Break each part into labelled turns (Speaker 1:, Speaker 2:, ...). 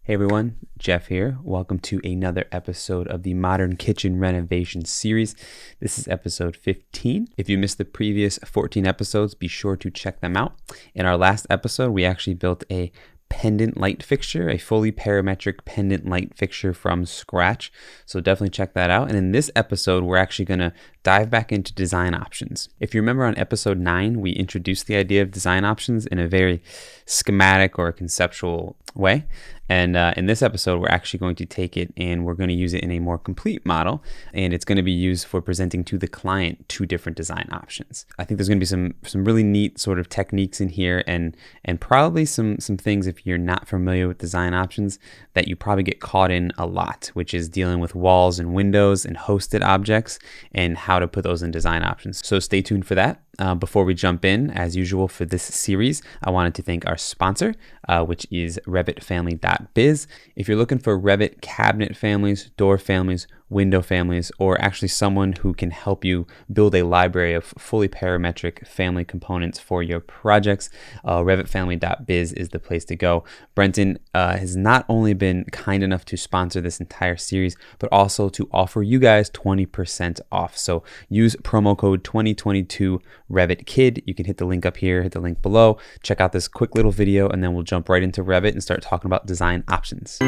Speaker 1: Hey everyone, Jeff here. Welcome to another episode of the Modern Kitchen Renovation series. This is episode 15. If you missed the previous 14 episodes, be sure to check them out. In our last episode, we actually built a pendant light fixture, a fully parametric pendant light fixture from scratch. So definitely check that out. And in this episode, we're actually going to dive back into design options. If you remember on episode 9, we introduced the idea of design options in a very schematic or conceptual way. And in this episode, we're actually going to take it and we're going to use it in a more complete model. And it's going to be used for presenting to the client 2 different design options. I think there's going to be some really neat sort of techniques in here and probably some things, if you're not familiar with design options, that you probably get caught in a lot, which is dealing with walls and windows and hosted objects and how to put those in design options. So stay tuned for that. Before we jump in, as usual for this series, I wanted to thank our sponsor, which is RevitFamily.Biz. If you're looking for Revit cabinet families, door families, window families, or actually someone who can help you build a library of fully parametric family components for your projects, RevitFamily.Biz is the place to go. Brenton has not only been kind enough to sponsor this entire series, but also to offer you guys 20% off. So use promo code 2022 RevitKid. You can hit the link up here, hit the link below, check out this quick little video, and then we'll jump right into Revit and start talking about design options.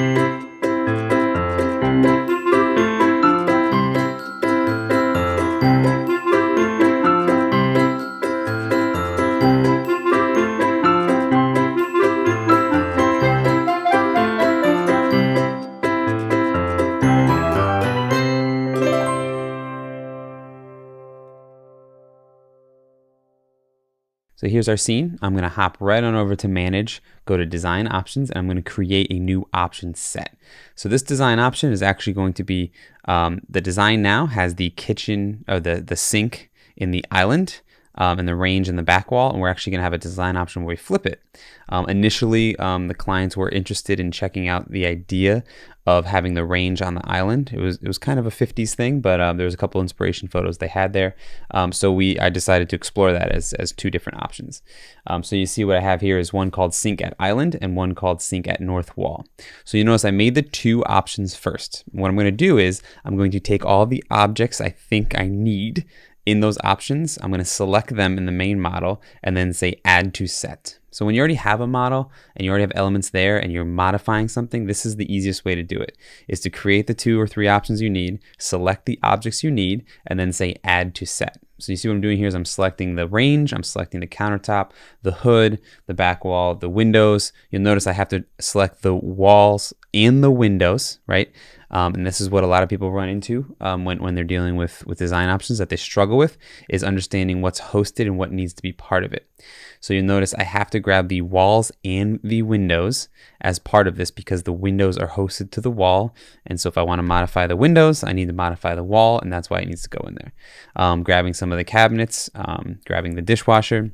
Speaker 1: So here's our scene. I'm going to hop right on over to manage, go to design options, and I'm going to create a new option set. So this design option is actually going to be, the design now has the kitchen or the sink in the island and the range in the back wall. And we're actually going to have a design option where we flip it. Initially, the clients were interested in checking out the idea of having the range on the island. It was kind of a 50s thing, but there was a couple inspiration photos they had there. So I decided to explore that as 2 different options. So you see what I have here is one called Sink at Island and one called Sink at North Wall. So you notice I made the 2 options first. What I'm going to do is I'm going to take all the objects I think I need in those options. I'm going to select them in the main model and then say add to set. So when you already have a model and you already have elements there and you're modifying something, this is the easiest way to do it, is to create the 2 or 3 options you need, select the objects you need, and then say add to set. So you see what I'm doing here is I'm selecting the range, I'm selecting the countertop, the hood, the back wall, the windows. You'll notice I have to select the walls and the windows, right? And this is what a lot of people run into when they're dealing with design options that they struggle with, is understanding what's hosted and what needs to be part of it. So you'll notice I have to grab the walls and the windows as part of this because the windows are hosted to the wall. And so if I want to modify the windows, I need to modify the wall, and that's why it needs to go in there. Grabbing some of the cabinets, grabbing the dishwasher,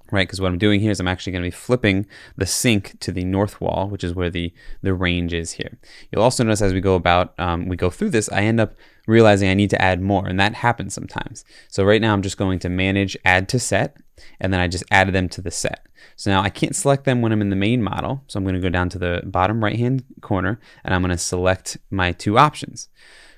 Speaker 1: right? Because what I'm doing here is I'm actually going to be flipping the sink to the north wall, which is where the range is here. You'll also notice as we go through this, I end up realizing I need to add more, and that happens sometimes. So right now I'm just going to manage, add to set, and then I just added them to the set. So now I can't select them when I'm in the main model. So I'm going to go down to the bottom right-hand corner, and I'm going to select my 2 options.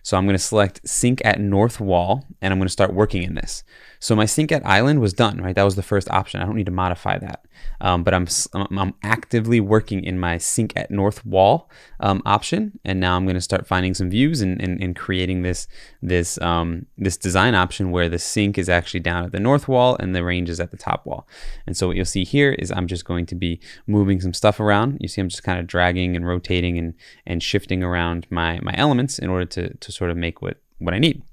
Speaker 1: So I'm going to select Sink at North Wall, and I'm going to start working in this. So my Sink at Island was done, right? That was the first option. I don't need to modify that. But I'm actively working in my Sink at North Wall option, and now I'm going to start finding some views and creating this design option where the sink is actually down at the north wall and the range is at the top wall. And so what you'll see here is I'm just going to be moving some stuff around. You see I'm just kind of dragging and rotating and shifting around my elements in order to sort of make what I need.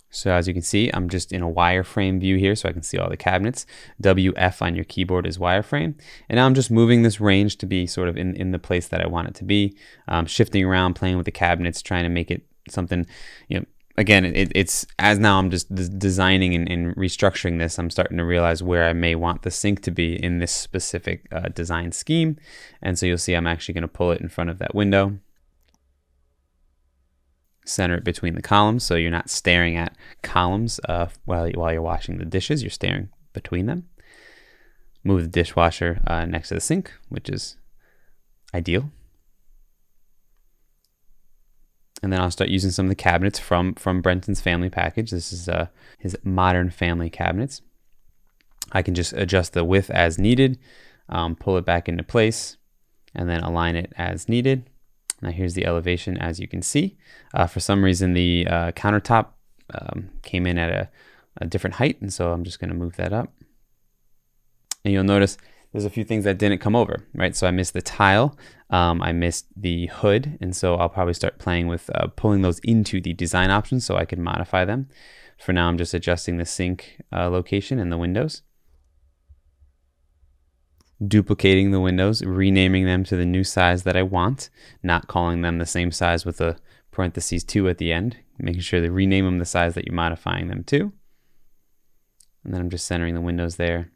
Speaker 1: So as you can see, I'm just in a wireframe view here, so I can see all the cabinets. WF on your keyboard is wireframe. And now I'm just moving this range to be sort of in the place that I want it to be. Shifting around, playing with the cabinets, trying to make it something, again, it's as now I'm just designing and restructuring this, I'm starting to realize where I may want the sink to be in this specific design scheme. And so you'll see I'm actually going to pull it in front of that window. Center it between the columns, so you're not staring at columns while you're washing the dishes. You're staring between them. move the dishwasher next to the sink, which is ideal. And then I'll start using some of the cabinets from Brenton's family package. This is his modern family cabinets. I can just adjust the width as needed, pull it back into place, and then align it as needed. Now here's the elevation, as you can see. For some reason, the countertop came in at a different height, and so I'm just going to move that up. And you'll notice there's a few things that didn't come over, right? So I missed the tile, I missed the hood, and so I'll probably start playing with pulling those into the design options so I can modify them. For now, I'm just adjusting the sink location and the windows. Duplicating the windows, renaming them to the new size that I want, not calling them the same size with a parentheses 2 at the end, making sure to rename them the size that you're modifying them to. And then I'm just centering the windows there.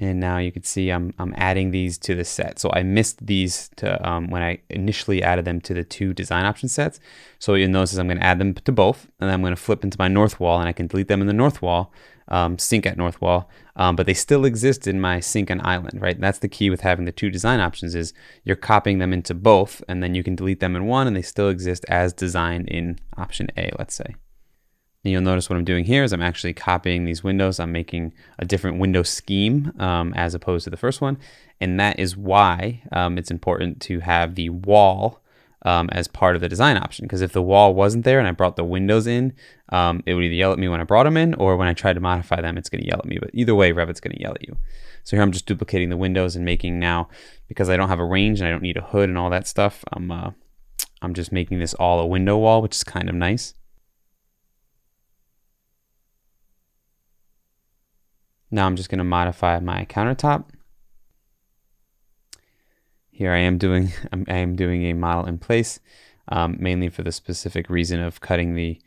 Speaker 1: And now you can see I'm adding these to the set. So I missed these to when I initially added them to the 2 design option sets. So what you'll notice is I'm going to add them to both, and then I'm going to flip into my north wall, and I can delete them in the north wall, sink at north wall, but they still exist in my sink and island, right? That's the key with having the 2 design options is you're copying them into both, and then you can delete them in one, and they still exist as designed in option A, let's say. And you'll notice what I'm doing here is I'm actually copying these windows. I'm making a different window scheme as opposed to the first one. And that is why it's important to have the wall as part of the design option. Because if the wall wasn't there and I brought the windows in, it would either yell at me when I brought them in, or when I tried to modify them, it's going to yell at me. But either way, Revit's going to yell at you. So here I'm just duplicating the windows and making now, because I don't have a range and I don't need a hood and all that stuff, I'm just making this all a window wall, which is kind of nice. Now I'm just going to modify my countertop. Here I am doing a model in place, mainly for the specific reason of cutting the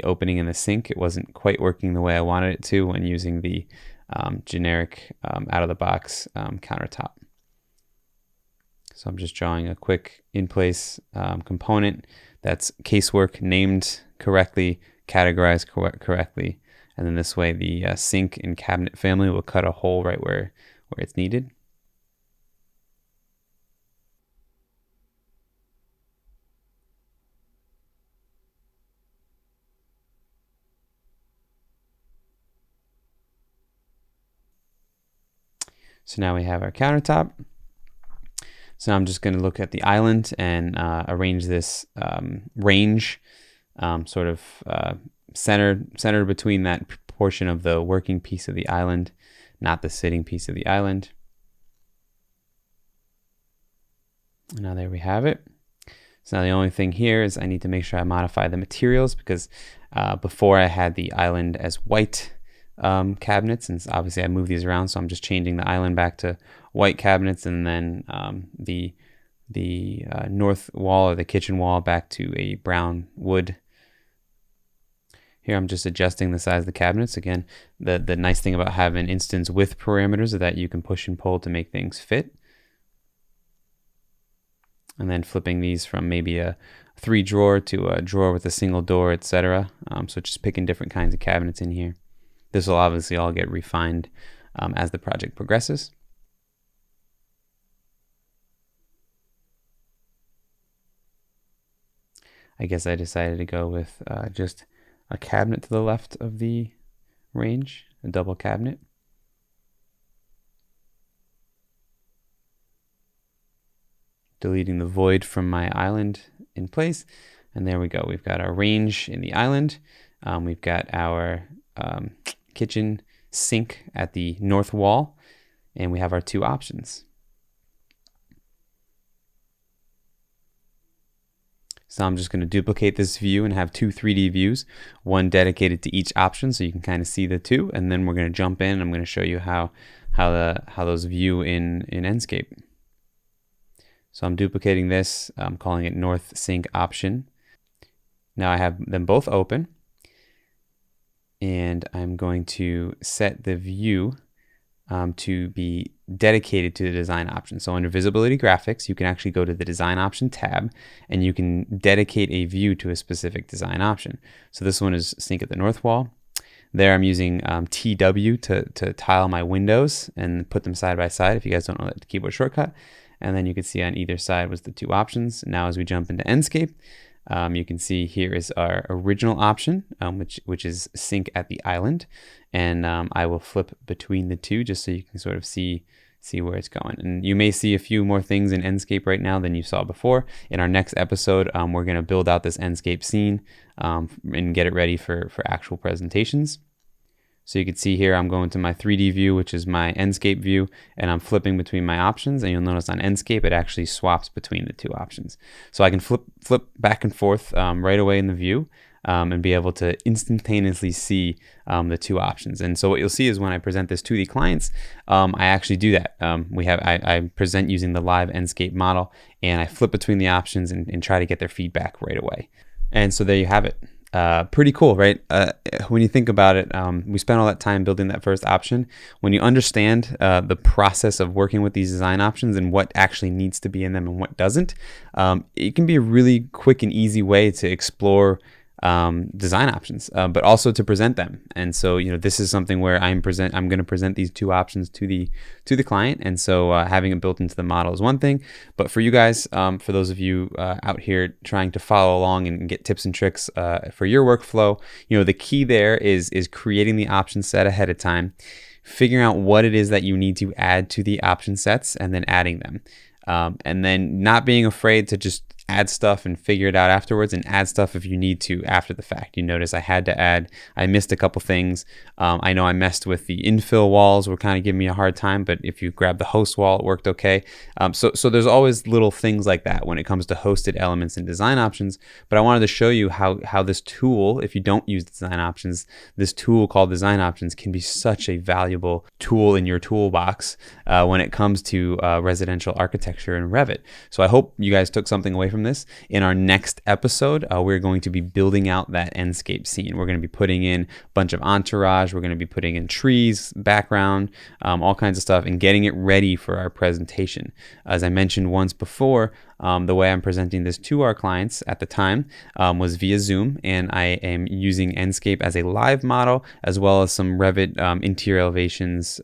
Speaker 1: opening in the sink. It wasn't quite working the way I wanted it to when using the generic out of the box countertop. So I'm just drawing a quick in place component that's casework, named correctly, categorized correctly. And then this way the sink and cabinet family will cut a hole right where it's needed. So now we have our countertop. So now I'm just going to look at the island and arrange this range sort of centered between that portion of the working piece of the island, not the sitting piece of the island. And now there we have it. So now the only thing here is I need to make sure I modify the materials, because before I had the island as white cabinets, and obviously I moved these around, so I'm just changing the island back to white cabinets, and then the north wall or the kitchen wall back to a brown wood. Here I'm just adjusting the size of the cabinets. Again, the nice thing about having instance width parameters is that you can push and pull to make things fit. And then flipping these from maybe a 3 drawer to a drawer with a single door, etc. So just picking different kinds of cabinets in here. This will obviously all get refined as the project progresses. I guess I decided to go with just a cabinet to the left of the range, a double cabinet. Deleting the void from my island in place. And there we go. We've got our range in the island. We've got our kitchen sink at the north wall. And we have our 2 options. So I'm just going to duplicate this view and have 2 3D views, one dedicated to each option so you can kind of see the 2, and then we're going to jump in and I'm going to show you how those view in Enscape. So I'm duplicating this, I'm calling it North Sink option. Now I have them both open, and I'm going to set the view to be dedicated to the design option. So under visibility graphics, you can actually go to the design option tab and you can dedicate a view to a specific design option. So this one is sink at the north wall. There I'm using TW to tile my windows and put them side by side if you guys don't know that keyboard shortcut. And then you can see on either side was the 2 options. Now as we jump into Enscape, you can see here is our original option, which is sync at the island. And I will flip between the two just so you can sort of see where it's going. And you may see a few more things in Enscape right now than you saw before. In our next episode, we're going to build out this Enscape scene and get it ready for actual presentations. So you can see here, I'm going to my 3D view, which is my Enscape view, and I'm flipping between my options. And you'll notice on Enscape, it actually swaps between the 2 options. So I can flip back and forth right away in the view and be able to instantaneously see the 2 options. And so what you'll see is when I present this to the clients, I actually do that. I present using the live Enscape model, and I flip between the options and try to get their feedback right away. And so there you have it. Pretty cool, right? When you think about it, we spent all that time building that first option. When you understand the process of working with these design options and what actually needs to be in them and what doesn't, it can be a really quick and easy way to explore design options, but also to present them. And so, this is something where I'm going to present these 2 options to the client. And so having it built into the model is one thing, but for you guys, for those of you out here trying to follow along and get tips and tricks for your workflow, the key there is creating the option set ahead of time, figuring out what it is that you need to add to the option sets, and then adding them. And then not being afraid to just add stuff and figure it out afterwards, and add stuff if you need to after the fact. You notice I missed a couple things. I know I messed with the infill walls, were kind of giving me a hard time, but if you grab the host wall, it worked okay. So there's always little things like that when it comes to hosted elements and design options. But I wanted to show you how this tool, if you don't use design options, this tool called design options can be such a valuable tool in your toolbox when it comes to residential architecture in Revit. So I hope you guys took something away from this. In our next episode, we're going to be building out that Enscape scene. We're going to be putting in a bunch of entourage. We're going to be putting in trees, background, all kinds of stuff, and getting it ready for our presentation. As I mentioned once before, the way I'm presenting this to our clients at the time was via Zoom, and I am using Enscape as a live model, as well as some Revit interior elevations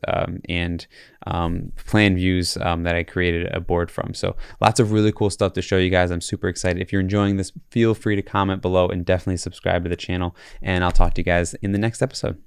Speaker 1: and plan views that I created a board from. So lots of really cool stuff to show you guys. I'm super excited. If you're enjoying this, feel free to comment below and definitely subscribe to the channel, and I'll talk to you guys in the next episode.